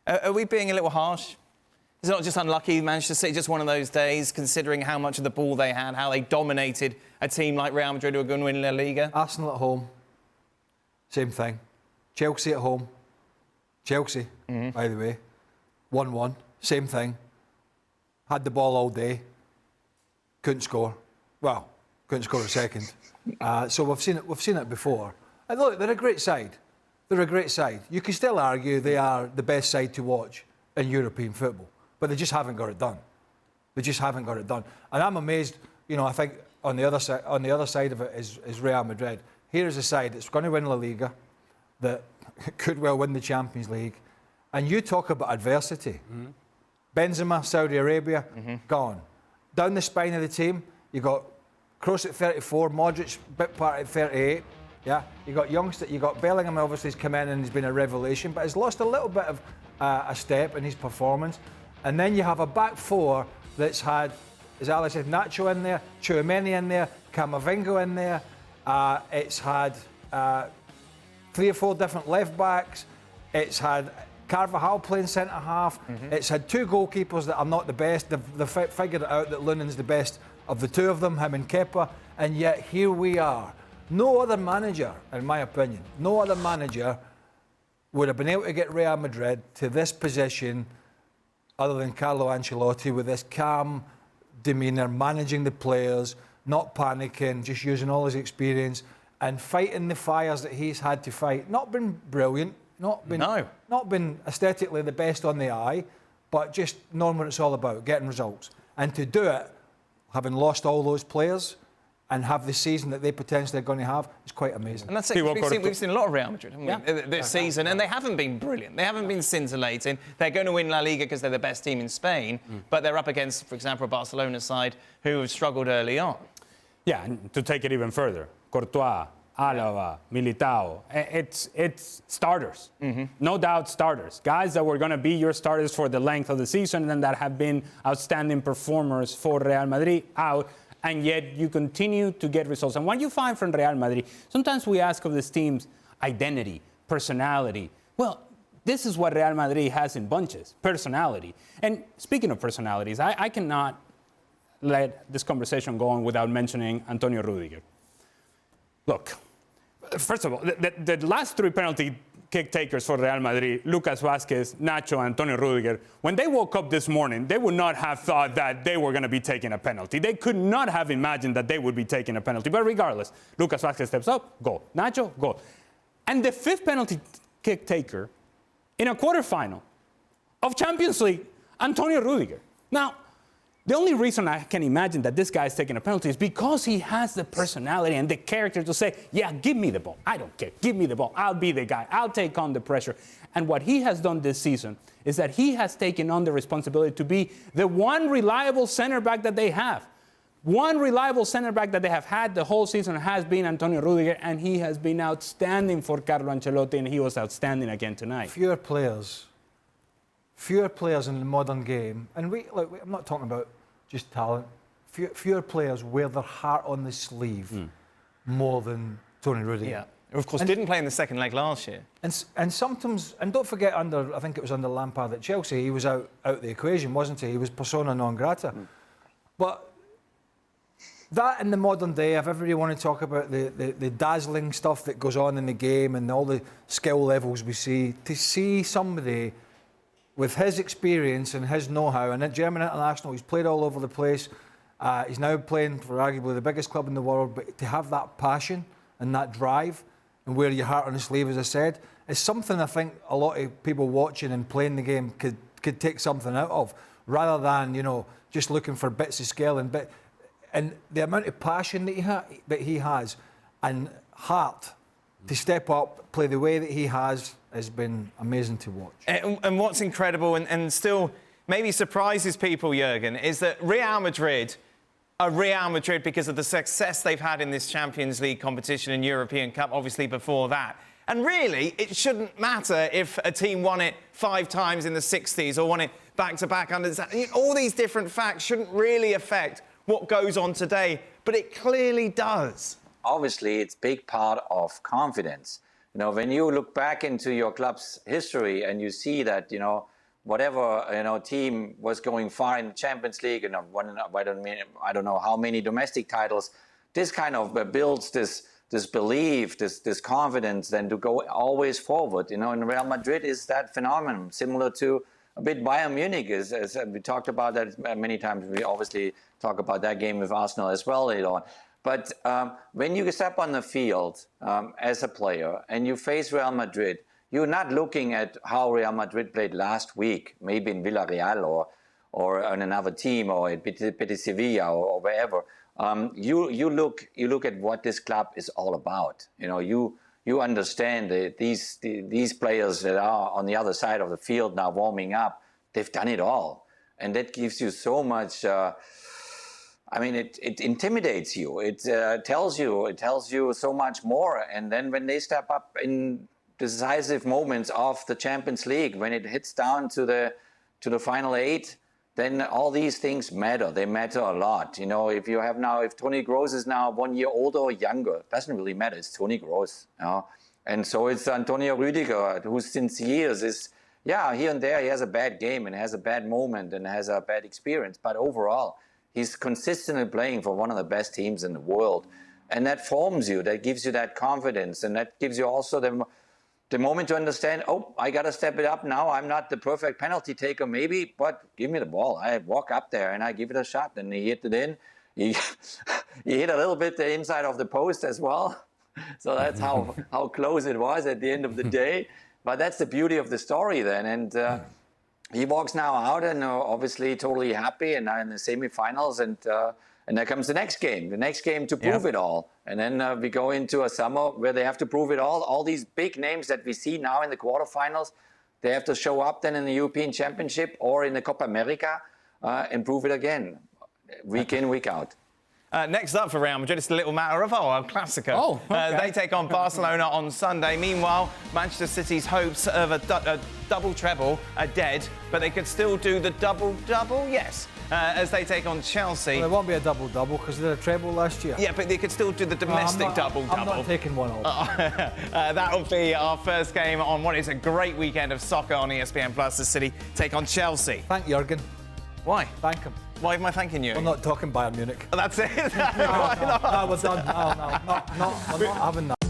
Are we being a little harsh? It's not just unlucky, Manchester City, just one of those days, considering how much of the ball they had, how they dominated a team like Real Madrid who are going to win La Liga? Arsenal at home, same thing. Chelsea at home, Chelsea, by the way, 1-1, same thing. Had the ball all day, couldn't score. Well, couldn't score a second. So we've seen it before. And look, they're a great side. They're a great side. You can still argue they are the best side to watch in European football. But they just haven't got it done. They just haven't got it done. And I'm amazed, I think on the other side of it is Real Madrid. Here is a side that's going to win La Liga, that could well win the Champions League. And you talk about adversity. Benzema, Saudi Arabia, gone. Down the spine of the team, you got Kroos at 34, Modric, bit part at 38. Yeah, you got youngster, you got Bellingham. Obviously, has come in and he's been a revelation, but has lost a little bit of a step in his performance. And then you have a back four that's had, as Ali said, Nacho in there, Tchouaméni in there, Camavinga in there. It's had 3 or 4 different left backs. It's had Carvajal playing centre half. It's had 2 goalkeepers that are not the best. They've figured it out that Lunen's the best of the 2 of them, him and Kepa. And yet here we are. No other manager, in my opinion, no other manager would have been able to get Real Madrid to this position other than Carlo Ancelotti, with this calm demeanour, managing the players, not panicking, just using all his experience and fighting the fires that he's had to fight. Not been brilliant, not been aesthetically the best on the eye, but just knowing what it's all about, getting results. And to do it, having lost all those players and have the season that they potentially are going to have, is quite amazing. And that's it. We've seen a lot of Real Madrid, haven't we, this season, and they haven't been brilliant. They haven't been scintillating. They're going to win La Liga because they're the best team in Spain, but they're up against, for example, a Barcelona side who have struggled early on. Yeah, and to take it even further, Courtois, Alaba, Militao, it's starters. No doubt starters. Guys that were going to be your starters for the length of the season and that have been outstanding performers for Real Madrid out, and yet you continue to get results. And what you find from Real Madrid, sometimes we ask of this team's identity, personality. Well, this is what Real Madrid has in bunches, personality. And speaking of personalities, I cannot let this conversation go on without mentioning Antonio Rudiger. Look, first of all, the last 3 penalty kick takers for Real Madrid, Lucas Vázquez, Nacho, Antonio Rudiger, when they woke up this morning, they would not have thought that they were going to be taking a penalty. They could not have imagined that they would be taking a penalty. But regardless, Lucas Vázquez steps up, goal. Nacho, goal. And the 5th penalty kick taker in a quarterfinal of Champions League, Antonio Rudiger. Now, the only reason I can imagine that this guy is taking a penalty is because he has the personality and the character to say, yeah, give me the ball. I don't care. Give me the ball. I'll be the guy. I'll take on the pressure. And what he has done this season is that he has taken on the responsibility to be the one reliable center back that they have. One reliable center back that they have had the whole season has been Antonio Rudiger, and he has been outstanding for Carlo Ancelotti, and he was outstanding again tonight. Fewer players in the modern game, and I'm not talking about just talent. Fewer players wear their heart on the sleeve more than Tony Rudiger. Yeah, of course, didn't play in the second leg last year. And sometimes, and don't forget, I think it was under Lampard at Chelsea, he was out the equation, wasn't he? He was persona non grata. But that in the modern day, if everybody want to talk about the dazzling stuff that goes on in the game and all the skill levels we see, to see somebody with his experience and his know-how, and at German international, he's played all over the place. He's now playing for arguably the biggest club in the world, but to have that passion and that drive and wear your heart on the sleeve, as I said, is something I think a lot of people watching and playing the game could take something out of, rather than, just looking for bits of skill and the amount of passion that he has and heart to step up, play the way that he has been amazing to watch. And what's incredible and still maybe surprises people, Jurgen, is that Real Madrid are Real Madrid because of the success they've had in this Champions League competition and European Cup, obviously before that. And really, it shouldn't matter if a team won it 5 times in the 60s or won it back-to-back under... All these different facts shouldn't really affect what goes on today, but it clearly does. Obviously, it's a big part of confidence. When you look back into your club's history and you see that, whatever team was going far in the Champions League and I don't know how many domestic titles. This kind of builds this belief, this confidence, then to go always forward. And Real Madrid is that phenomenon, similar to a bit Bayern Munich is. As we talked about that many times. We obviously talk about that game with Arsenal as well later on. But when you step on the field as a player and you face Real Madrid, you're not looking at how Real Madrid played last week, maybe in Villarreal or on another team or at Betis Sevilla or wherever. You look at what this club is all about. You understand that these players that are on the other side of the field now warming up, they've done it all, and that gives you so much. It intimidates you. It tells you so much more. And then when they step up in decisive moments of the Champions League, when it hits down to the final 8, then all these things matter. They matter a lot. If Toni Kroos is now 1 year older or younger, it doesn't really matter. It's Toni Kroos. And so it's Antonio Rudiger, who since years is, here and there he has a bad game and has a bad moment and has a bad experience. But overall, he's consistently playing for one of the best teams in the world. And that forms you. That gives you that confidence. And that gives you also the moment to understand, I got to step it up now. I'm not the perfect penalty taker, maybe, but give me the ball. I walk up there and I give it a shot. And he hit it in. He hit a little bit the inside of the post as well. So that's how close it was at the end of the day. But that's the beauty of the story then. And he walks now out and obviously totally happy and now in the semifinals. And there comes the next game to prove it all. And then we go into a summer where they have to prove it all. All these big names that we see now in the quarterfinals, they have to show up then in the European Championship or in the Copa America and prove it again, week in, week out. Next up for Real Madrid, it's a little matter of El Clasico. They take on Barcelona on Sunday. Meanwhile, Manchester City's hopes of a double treble are dead, but they could still do the double-double, yes, as they take on Chelsea. Well, it won't be a double-double because they did a treble last year. Yeah, but they could still do the domestic double-double. I'm not taking one off. That'll be our first game on what is a great weekend of soccer on ESPN Plus. The City take on Chelsea. Thank Jurgen. Why? Thank him. Why am I thanking you? I'm not talking Bayern Munich. That's it. No, we're done. No, we're not having that.